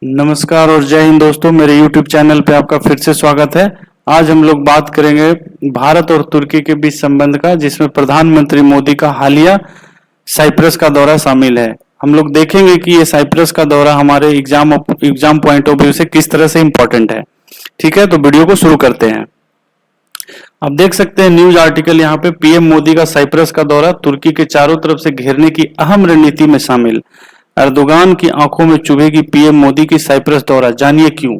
नमस्कार और जय हिंद दोस्तों, मेरे YouTube चैनल पे आपका फिर से स्वागत है। आज हम लोग बात करेंगे भारत और तुर्की के बीच संबंध का, जिसमें प्रधानमंत्री मोदी का हालिया साइप्रस का दौरा शामिल है। हम लोग देखेंगे कि ये साइप्रस का दौरा हमारे एग्जाम पॉइंट ऑफ व्यू से किस तरह से इम्पोर्टेंट है। ठीक है, तो वीडियो को शुरू करते हैं। अब देख सकते हैं न्यूज आर्टिकल यहाँ पे, पीएम मोदी का साइप्रस का दौरा तुर्की के चारों तरफ से घेरने की अहम रणनीति में शामिल। अर्दोगान की आंखों में चुभेगी पीएम मोदी की साइप्रस दौरा, जानिए क्यों।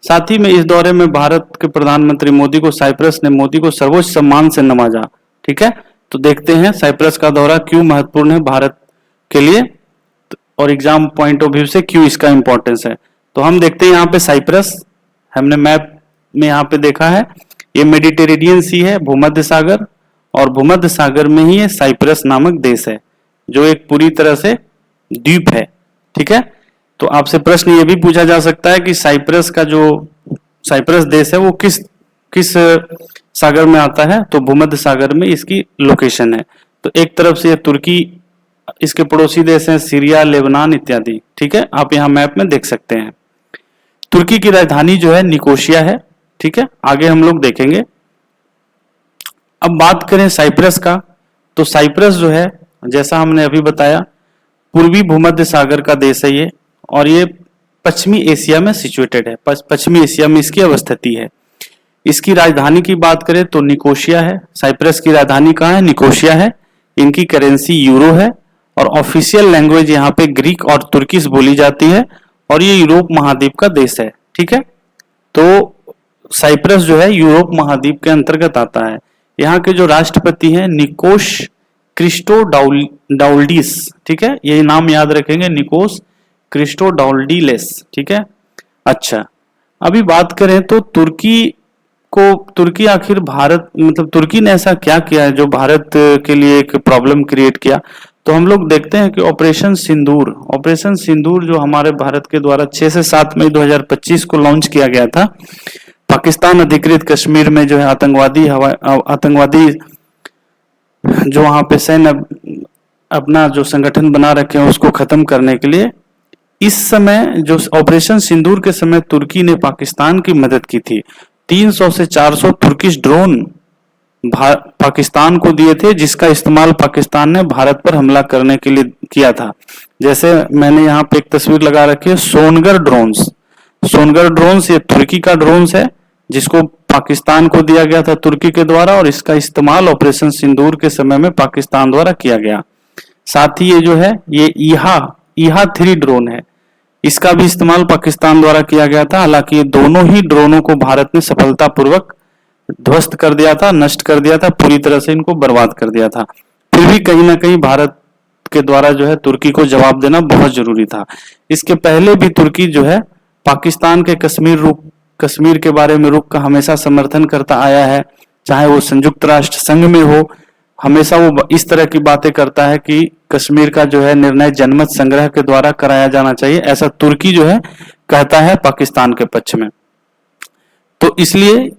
साथ ही में इस दौरे में भारत के प्रधानमंत्री मोदी को साइप्रस ने मोदी को सर्वोच्च सम्मान से नवाजा। ठीक है, तो देखते हैं साइप्रस का दौरा क्यों महत्वपूर्ण है भारत के लिए और एग्जाम पॉइंट ऑफ व्यू से क्यों इसका इंपॉर्टेंस है। तो हम देखते हैं यहाँ पे साइप्रस, हमने मैप में यहाँ पे देखा है, ये मेडिटेरेनियन सी है, भूमध्य सागर, और भूमध्य सागर में ही ये साइप्रस नामक देश है जो एक पूरी तरह से द्वीप है। ठीक है, तो आपसे प्रश्न ये भी पूछा जा सकता है कि साइप्रस का जो साइप्रस देश है वो किस किस सागर में आता है, तो भूमध्य सागर में इसकी लोकेशन है। तो एक तरफ से तुर्की, इसके पड़ोसी देश हैं सीरिया, लेबनान इत्यादि। ठीक है, आप यहाँ मैप में देख सकते हैं। तुर्की की राजधानी जो है निकोशिया है। ठीक है, आगे हम लोग देखेंगे। अब बात करें साइप्रस का, तो साइप्रस जो है जैसा हमने अभी बताया पूर्वी भूमध्य सागर का देश है ये, और ये पश्चिमी एशिया में सिचुएटेड है, पश्चिमी एशिया में इसकी अवस्थिति है। इसकी राजधानी की बात करें तो निकोशिया है। साइप्रस की राजधानी कहाँ है? निकोशिया है। इनकी करेंसी यूरो है और ऑफिशियल लैंग्वेज यहाँ पे ग्रीक और तुर्किश बोली जाती है, और ये यूरोप महाद्वीप का देश है। ठीक है, तो साइप्रस जो है यूरोप महाद्वीप के अंतर्गत आता है। यहाँ के जो राष्ट्रपति हैं निकोस क्रिस्टोडाउलिडिस। ठीक है, यही नाम याद रखेंगे, निकोस क्रिस्टोडाउलिडिस। ठीक है, अच्छा अभी बात करें तो तुर्की आखिर भारत, मतलब तुर्की ने ऐसा क्या किया है जो भारत के लिए एक प्रॉब्लम क्रिएट किया। तो हम लोग देखते हैं कि ऑपरेशन सिंदूर जो हमारे भारत के द्वारा 6 से 7 मई 2025 को लॉन्च किया गया था, पाकिस्तान अधिकृत कश्मीर में जो है आतंकवादी जो वहां पे सैन्य अपना जो संगठन बना रखे हैं उसको खत्म करने के लिए, इस समय जो ऑपरेशन सिंदूर के समय तुर्की ने पाकिस्तान की मदद की थी। 300 से 400 तुर्किश ड्रोन पाकिस्तान को दिए थे, जिसका इस्तेमाल पाकिस्तान ने भारत पर हमला करने के लिए किया था। जैसे मैंने यहाँ पे एक तस्वीर लगा रखी है, सोनगर ड्रोन्स ये तुर्की का ड्रोन्स है जिसको पाकिस्तान को दिया गया था तुर्की के द्वारा, और इसका इस्तेमाल ऑपरेशन सिंदूर के समय में पाकिस्तान द्वारा किया गया। साथ ही ये जो है ये ईहा 3 ड्रोन है, इसका भी इस्तेमाल पाकिस्तान द्वारा किया गया था। हालांकि ये दोनों ही ड्रोनों को भारत ने सफलतापूर्वक ध्वस्त कर दिया था, नष्ट कर दिया था, पूरी तरह से इनको बर्बाद कर दिया था। फिर भी कहीं ना कहीं भारत के द्वारा जो है तुर्की को जवाब देना बहुत जरूरी था। इसके पहले भी तुर्की जो है पाकिस्तान के कश्मीर के बारे में रुख का हमेशा समर्थन करता आया है, चाहे वो संयुक्त राष्ट्र संघ में हो, हमेशा वो इस तरह की बातें करता है कि कश्मीर का जो है निर्णय जनमत संग्रह के द्वारा कराया जाना चाहिए, ऐसा तुर्की जो है कहता है पाकिस्तान के पक्ष में। तो इसलिए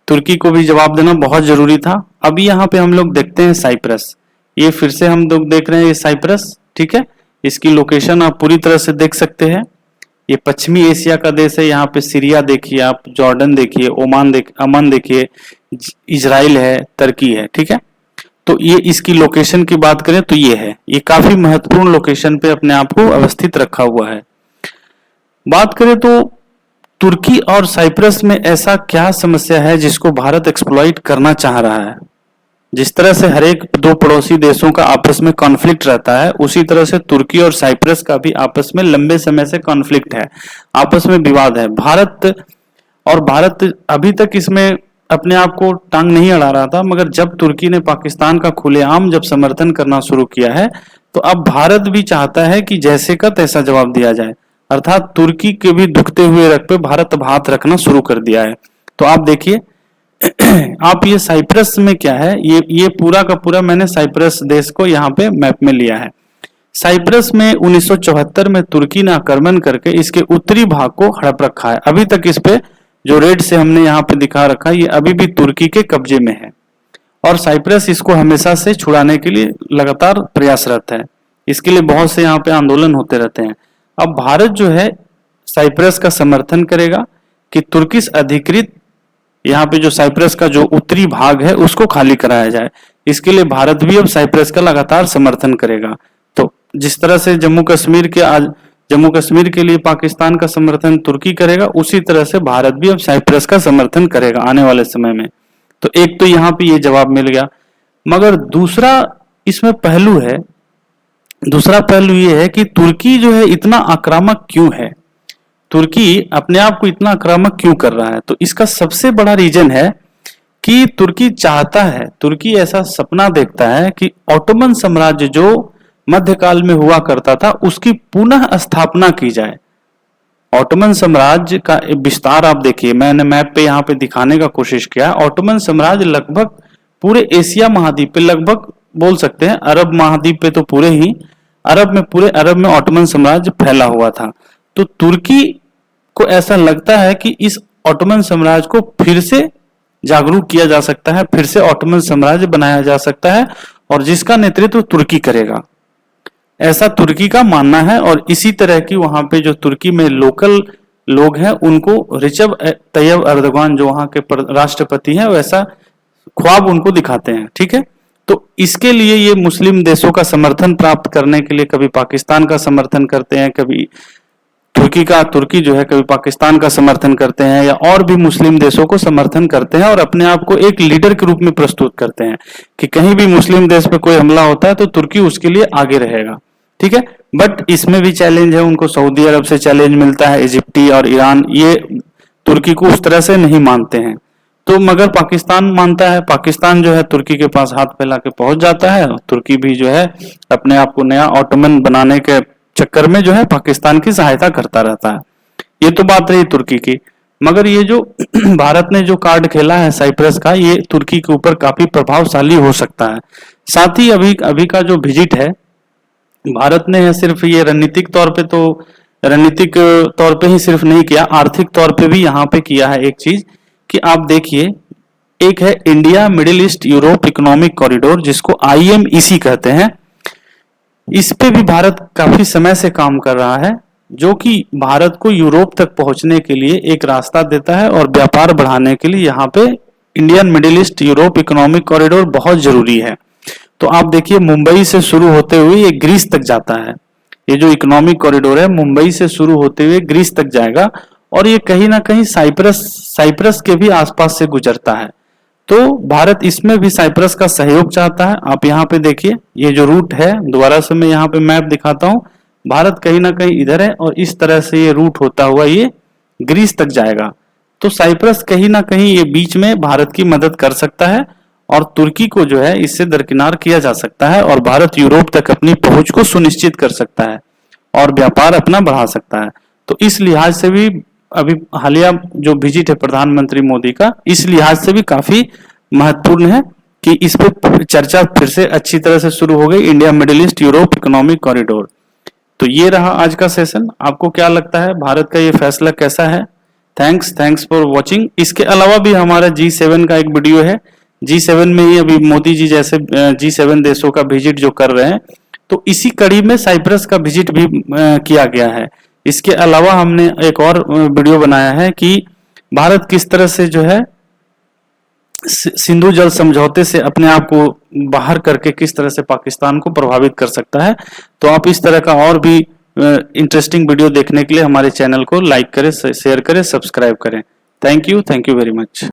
तुर्की को भी जवाब देना बहुत जरूरी था। अभी यहाँ पे हम लोग देखते हैं साइप्रस, ये फिर से हम लोग देख रहे हैं ये साइप्रस। ठीक है, इसकी लोकेशन आप पूरी तरह से देख सकते हैं। ये पश्चिमी एशिया का देश है। यहाँ पे सीरिया देखिए आप, जॉर्डन देखिए, अमन देखिए, इजराइल है, तुर्की है। ठीक है, तो ये इसकी लोकेशन की बात करें तो ये है, ये काफी महत्वपूर्ण लोकेशन पे अपने आप को अवस्थित रखा हुआ है। बात करें तो तुर्की और साइप्रस में ऐसा क्या समस्या है जिसको भारत एक्सप्लॉइट करना चाह रहा है। जिस तरह से हर एक 2 पड़ोसी देशों का आपस में कॉन्फ्लिक्ट रहता है, उसी तरह से तुर्की और साइप्रस का भी आपस में लंबे समय से कॉन्फ्लिक्ट है, आपस में विवाद है। भारत अभी तक इसमें अपने आप को टांग नहीं अड़ा रहा था, मगर जब तुर्की ने पाकिस्तान का खुलेआम जब समर्थन करना शुरू किया है, तो अब भारत भी चाहता है कि जैसे का तैसा जवाब दिया जाए, अर्थात तुर्की के भी दुखते हुए रख पे भारत अब हाथ रखना शुरू कर दिया है। तो आप देखिए आप ये साइप्रस में क्या है, ये पूरा का पूरा मैंने साइप्रस देश को यहाँ पे मैप में लिया है। साइप्रस में 1974 में तुर्की ने आक्रमण करके इसके उत्तरी भाग को हड़प रखा है। अभी तक इस पे जो रेड से हमने यहाँ पे दिखा रखा है, ये अभी भी तुर्की के कब्जे में है, और साइप्रस इसको हमेशा से छुड़ाने के लिए लगातार प्रयासरत है। इसके लिए बहुत से यहाँ पे आंदोलन होते रहते हैं। अब भारत जो है साइप्रस का समर्थन करेगा कि तुर्किश अधिकृत यहाँ पे जो साइप्रस का जो उत्तरी भाग है उसको खाली कराया जाए। इसके लिए भारत भी अब साइप्रस का लगातार समर्थन करेगा। तो जिस तरह से जम्मू कश्मीर के लिए पाकिस्तान का समर्थन तुर्की करेगा, उसी तरह से भारत भी अब साइप्रस का समर्थन करेगा आने वाले समय में। तो एक तो यहाँ पे ये जवाब मिल गया। मगर दूसरा इसमें पहलू है, दूसरा पहलू ये है कि तुर्की जो है इतना आक्रामक क्यों है, तुर्की अपने आप को इतना आक्रामक क्यों कर रहा है। तो इसका सबसे बड़ा रीजन है कि तुर्की चाहता है, तुर्की ऐसा सपना देखता है कि ऑटोमन साम्राज्य जो मध्यकाल में हुआ करता था उसकी पुनः स्थापना की जाए। ऑटोमन साम्राज्य का विस्तार आप देखिए, मैंने मैप पे यहाँ पे दिखाने का कोशिश किया। ऑटोमन साम्राज्य लगभग पूरे एशिया महाद्वीप पे, लगभग बोल सकते हैं अरब महाद्वीप पे, तो पूरे अरब में ऑटोमन साम्राज्य फैला हुआ था। तो तुर्की को ऐसा लगता है कि इस ऑटोमन साम्राज्य को फिर से जागरूक किया जा सकता है, फिर से ऑटोमन साम्राज्य बनाया जा सकता है, और जिसका नेतृत्व तुर्की करेगा, ऐसा तुर्की का मानना है। और इसी तरह की वहां पे जो तुर्की में लोकल लोग हैं उनको रिजब तैयब अर्दोगान जो वहां के राष्ट्रपति हैं वैसा ख्वाब उनको दिखाते हैं। ठीक है, तो इसके लिए ये मुस्लिम देशों का समर्थन प्राप्त करने के लिए कभी पाकिस्तान का समर्थन करते हैं, कभी तुर्की जो है कभी पाकिस्तान का समर्थन करते हैं, या और भी मुस्लिम देशों को समर्थन करते हैं और अपने आप को एक लीडर के रूप में प्रस्तुत करते हैं कि कहीं भी मुस्लिम देश पे कोई हमला होता है तो तुर्की उसके लिए आगे रहेगा। ठीक है, बट इसमें भी चैलेंज है, उनको सऊदी अरब से चैलेंज मिलता है, इजिप्टी और ईरान ये तुर्की को उस तरह से नहीं मानते हैं। तो मगर पाकिस्तान मानता है, पाकिस्तान जो है तुर्की के पास हाथ फैला के पहुंच जाता है, और तुर्की भी जो है अपने आप को नया ऑटोमन बनाने के चक्कर में जो है पाकिस्तान की सहायता करता रहता है। ये तो बात रही तुर्की की। मगर ये जो भारत ने जो कार्ड खेला है साइप्रस का, ये तुर्की के ऊपर काफी प्रभावशाली हो सकता है। साथ ही अभी का जो विजिट है भारत ने सिर्फ ये रणनीतिक तौर पे ही सिर्फ नहीं किया, आर्थिक तौर पे भी यहाँ पे किया है। एक चीज कि आप देखिए, एक है India middle east Europe economic corridor, जिसको IMEC कहते हैं। इस पे भी भारत काफी समय से काम कर रहा है, जो कि भारत को यूरोप तक पहुंचने के लिए एक रास्ता देता है, और व्यापार बढ़ाने के लिए यहाँ पे Indian middle east Europe economic corridor बहुत जरूरी है। तो आप देखिए, मुंबई से शुरू होते हुए ये ग्रीस तक जाता है। ये जो इकोनॉमिक कॉरिडोर है मुंबई से शुरू होते हुए ग्रीस तक जाएगा, और ये कहीं ना कहीं साइप्रस के भी आसपास से गुजरता है। तो भारत इसमें भी साइप्रस का सहयोग चाहता है। आप यहाँ पे देखिए, ये जो रूट है, दोबारा से मैं यहाँ पे मैप दिखाता हूँ, भारत कहीं ना कहीं इधर है, और इस तरह से ये रूट होता हुआ ये ग्रीस तक जाएगा। तो साइप्रस कहीं ना कहीं ये बीच में भारत की मदद कर सकता है, और तुर्की को जो है इससे दरकिनार किया जा सकता है, और भारत यूरोप तक अपनी पहुंच को सुनिश्चित कर सकता है और व्यापार अपना बढ़ा सकता है। तो इस लिहाज से भी अभी हालिया जो विजिट है प्रधानमंत्री मोदी का, इस लिहाज से भी काफी महत्वपूर्ण है कि इस पे चर्चा फिर से अच्छी तरह से शुरू हो गई, India middle east Europe economic corridor. तो ये रहा आज का सेशन। आपको क्या लगता है, भारत का ये फैसला कैसा है? Thanks for watching. इसके अलावा भी हमारा G7 का एक वीडियो है। G7 में ही अभी मोदी जी जैसे G7 देशों का विजिट जो कर रहे हैं, तो इसी कड़ी में साइप्रस का विजिट भी किया गया है। इसके अलावा हमने एक और वीडियो बनाया है कि भारत किस तरह से जो है सिंधु जल समझौते से अपने आप को बाहर करके किस तरह से पाकिस्तान को प्रभावित कर सकता है। तो आप इस तरह का और भी इंटरेस्टिंग वीडियो देखने के लिए हमारे चैनल को लाइक करें, शेयर करें, सब्सक्राइब करें। Thank you very much.